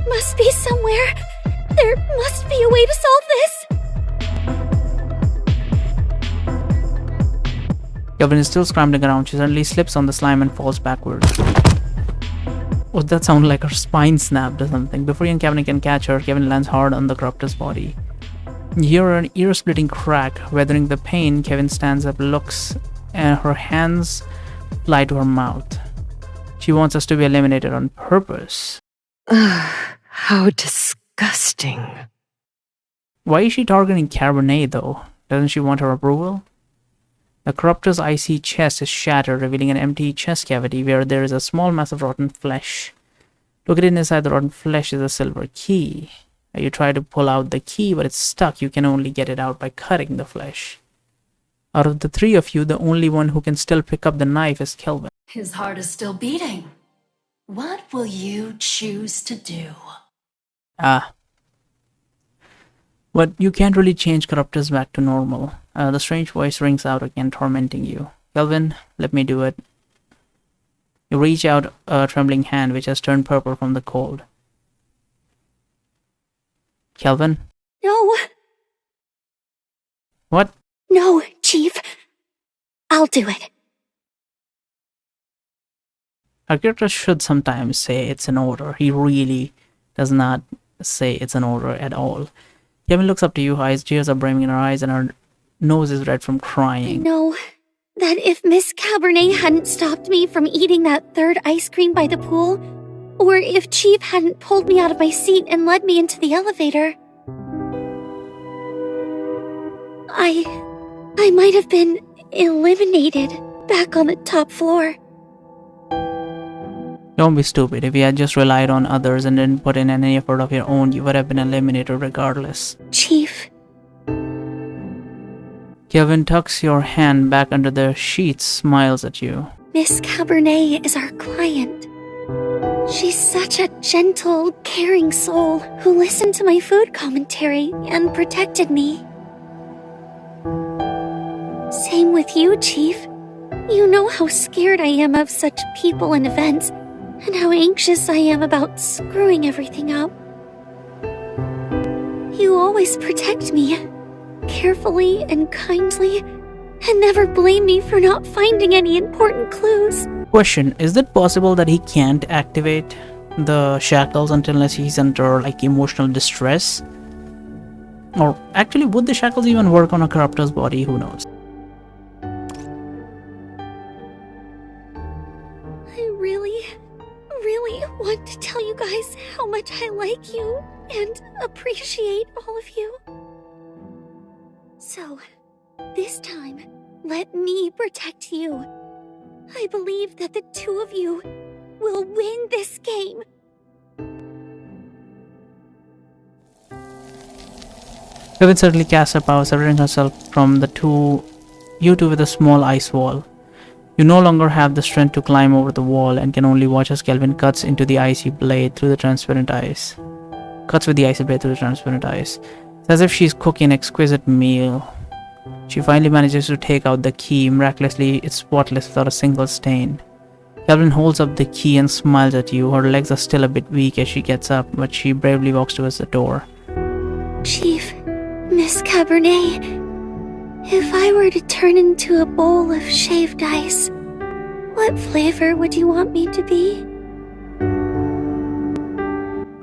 must be somewhere. There must be a way to solve this. Kelvin is still scrambling around. She suddenly slips on the slime and falls backwards. Would that sound like her spine snapped or something? Before Kevin can catch her, Kevin lands hard on the corruptor's body. You hear an ear-splitting crack. Weathering the pain, Kevin stands up, looks, and her hands fly to her mouth. She wants us to be eliminated on purpose. How disgusting. Why is she targeting Cabernet though? Doesn't she want her approval? The corruptor's icy chest is shattered, revealing an empty chest cavity where there is a small mass of rotten flesh. Located inside the rotten flesh is a silver key. You try to pull out the key, but it's stuck. You can only get it out by cutting the flesh. Out of the three of you, the only one who can still pick up the knife is Kelvin. His heart is still beating. What will you choose to do? But you can't really change corruptors back to normal. The strange voice rings out again, tormenting you. Kelvin, let me do it. You reach out a trembling hand, which has turned purple from the cold. Kelvin? No. What? No, Chief. I'll do it. Our character should sometimes say it's an order. He really does not say it's an order at all. Kevin looks up to you, tears are brimming in her eyes, and her nose is red from crying. No, that if Miss Cabernet hadn't stopped me from eating that third ice cream by the pool, or if Chief hadn't pulled me out of my seat and led me into the elevator, I might have been eliminated back on the top floor. Don't be stupid. If you had just relied on others and didn't put in any effort of your own, you would have been eliminated regardless. Chief. Kevin tucks your hand back under the sheets, smiles at you. Miss Cabernet is our client. She's such a gentle, caring soul who listened to my food commentary and protected me. Same with you, Chief. You know how scared I am of such people and events, and how anxious I am about screwing everything up. You always protect me, carefully and kindly, and never blame me for not finding any important clues. Question, is it possible that he can't activate the shackles unless he's under emotional distress? Or actually, would the shackles even work on a corruptor's body? Who knows? I really want to tell you guys how much I like you and appreciate all of you. So, this time, let me protect you. I believe that the two of you will win this game. Kevin suddenly casts her power, separating herself from you two with a small ice wall. You no longer have the strength to climb over the wall and can only watch as Kelvin cuts into the icy blade through the transparent ice. Cuts with the icy blade through the transparent ice. It's as if she's cooking an exquisite meal. She finally manages to take out the key. Miraculously, it's spotless without a single stain. Kelvin holds up the key and smiles at you. Her legs are still a bit weak as she gets up, but she bravely walks towards the door. Chief, Miss Cabernet, if I were to turn into a bowl of shaved ice, what flavor would you want me to be?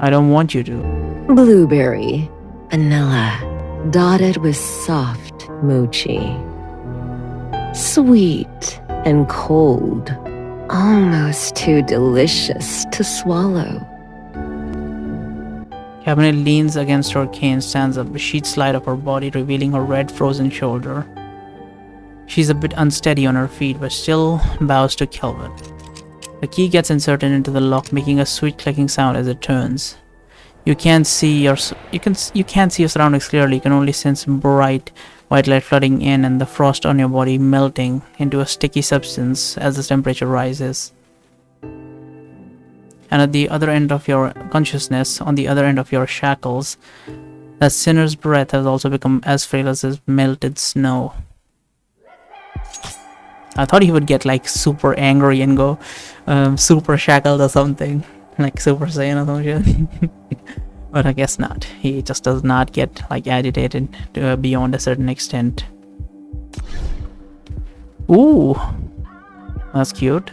I don't want you to. Blueberry, vanilla, dotted with soft mochi. Sweet and cold, almost too delicious to swallow. Cabernet leans against her cane, stands up, a sheet slide of her body, revealing her red, frozen shoulder. She's a bit unsteady on her feet, but still bows to Kelvin. The key gets inserted into the lock, making a sweet clicking sound as it turns. You can't see your surroundings clearly. You can only sense bright white light flooding in and the frost on your body melting into a sticky substance as the temperature rises. And at the other end of your consciousness, on the other end of your shackles, that sinner's breath has also become as frail as this melted snow. I thought he would get super angry and go super shackled or something. like Super Saiyan or some shit. But I guess not. He just does not get like agitated beyond a certain extent. Ooh, that's cute.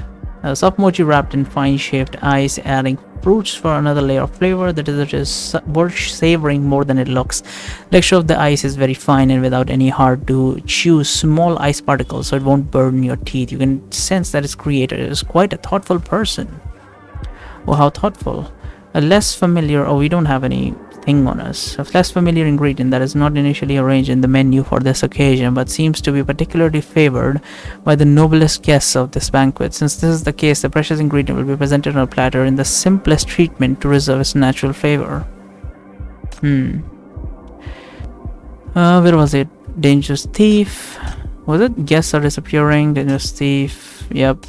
Soft mochi wrapped in fine shaped ice, adding fruits for another layer of flavor. The dessert is worth savoring more than it looks. The texture of the ice is very fine and without any hard to chew small ice particles, so it won't burn your teeth. You can sense that its creator is quite a thoughtful person. Oh, how thoughtful. A less familiar, oh, we don't have anything on us. A less familiar ingredient that is not initially arranged in the menu for this occasion, but seems to be particularly favored by the noblest guests of this banquet. Since this is the case, the precious ingredient will be presented on a platter in the simplest treatment to reserve its natural flavor. Where was it? Dangerous thief. Was it? Guests are disappearing. Dangerous thief. Yep.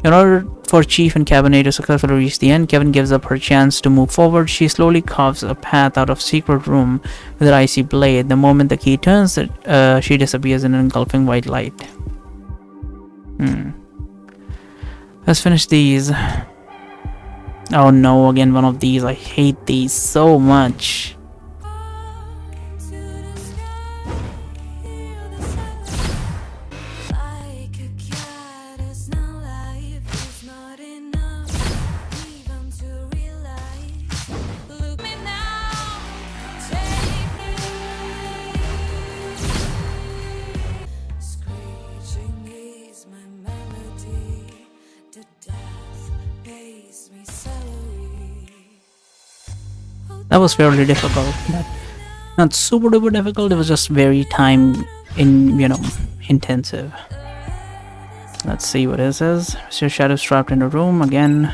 In order for Chief and Cabernet to successfully reach the end, Kevin gives up her chance to move forward. She slowly carves a path out of secret room with her icy blade. The moment the key turns, she disappears in an engulfing white light. Let's finish these. Oh no, again one of these. I hate these so much. That was fairly difficult. Not super duper difficult, it was just very intensive. Let's see what this is. Mr. Shadows trapped in a room again.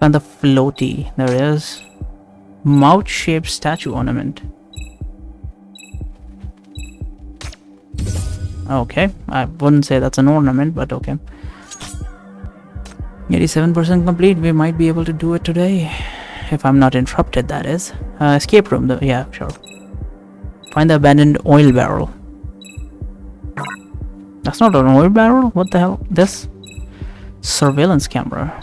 Find the floaty. There it is. Mouth-shaped statue ornament. Okay, I wouldn't say that's an ornament, but okay. 87% complete. We might be able to do it today. If I'm not interrupted, that is. Escape room, though. Yeah, sure. Find the abandoned oil barrel. That's not an oil barrel? What the hell? This? Surveillance camera.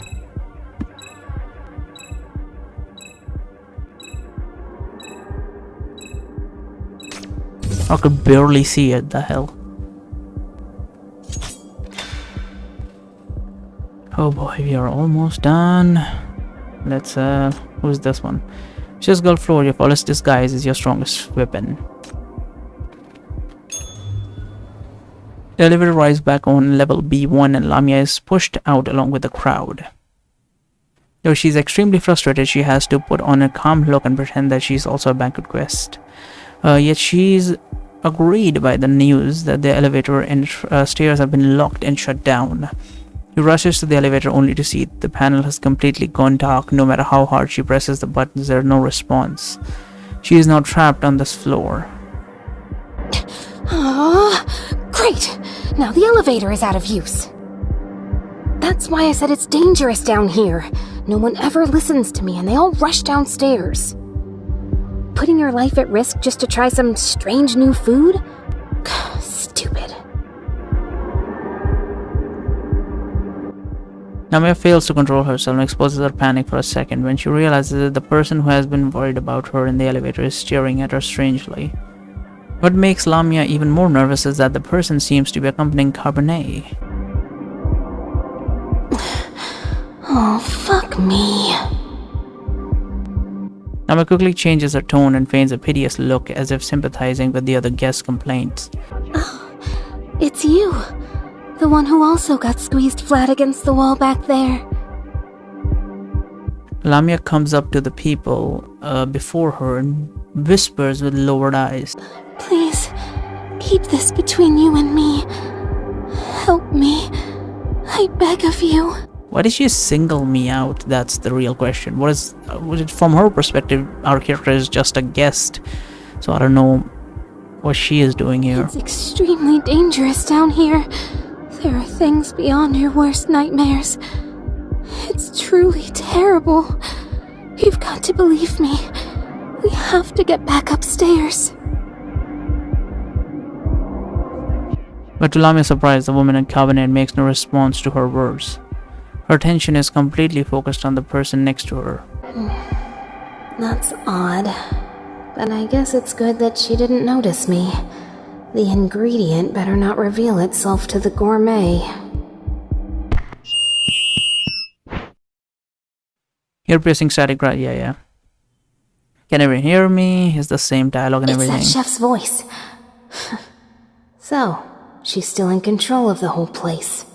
I could barely see it. The hell? Oh boy, we are almost done. Let's who's this one? Just go floor. Your flawless disguise is your strongest weapon. The elevator rises back on level B1 and Lamia is pushed out along with the crowd. Though she's extremely frustrated, she has to put on a calm look and pretend that she's also a banquet guest. Yet she's agreed by the news that the elevator and stairs have been locked and shut down. She rushes to the elevator only to see the panel has completely gone dark. No matter how hard she presses the buttons, there's no response. She is now trapped on this floor. Great! Now the elevator is out of use. That's why I said it's dangerous down here. No one ever listens to me and they all rush downstairs. Putting your life at risk just to try some strange new food? Stupid. Namia fails to control herself and exposes her panic for a second when she realizes that the person who has been worried about her in the elevator is staring at her strangely. What makes Lamia even more nervous is that the person seems to be accompanying Cabernet. Oh, fuck me. Namia quickly changes her tone and feigns a piteous look as if sympathizing with the other guests' complaints. Oh, it's you. The one who also got squeezed flat against the wall back there. Lamia comes up to the people before her and whispers with lowered eyes. Please, keep this between you and me. Help me. I beg of you. Why did she single me out? That's the real question. Was it from her perspective, our character is just a guest, so I don't know what she is doing here. It's extremely dangerous down here. There are things beyond your worst nightmares. It's truly terrible. You've got to believe me. We have to get back upstairs. But to Lamia's surprise, the woman in Cabernet makes no response to her words. Her attention is completely focused on the person next to her. That's odd. But I guess it's good that she didn't notice me. The ingredient better not reveal itself to the gourmet. You're pressing static, right? Yeah. Can everyone hear me? It's the same dialogue and It's everything. that chef's voice. So, she's still in control of the whole place.